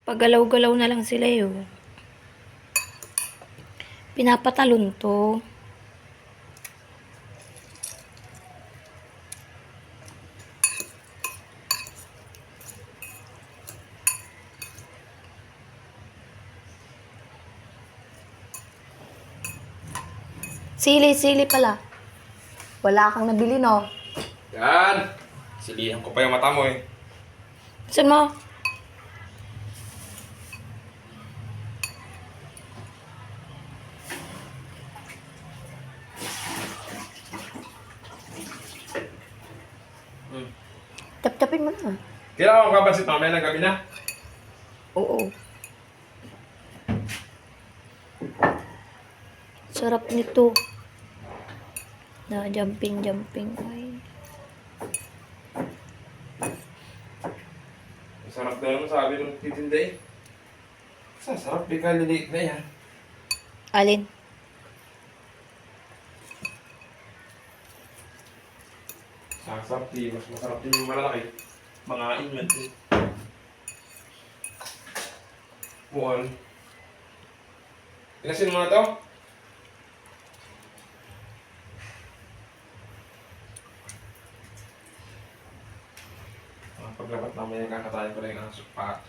Pagalaw-galaw na lang sila eh. Oh. Pinapatalon to. Sili pala. Wala kang nabili, no? Yan! Silihan ko pa yung mata mo eh. Saan mo? Tap-tapin mo na. Kailangan ko kapansit mamaya ng gabi na. Oo. Sarap nito. Na jumping. Ay. Masarap daw naman sabi ng titinda eh. Sarap di ka liliit na yan. Alin? Sarap di, mas masarap din yung malalaki. Mga inman eh. Buwan. Inasin mo na to? Paglapat naman yung kakatayin ko lang yung aso pa.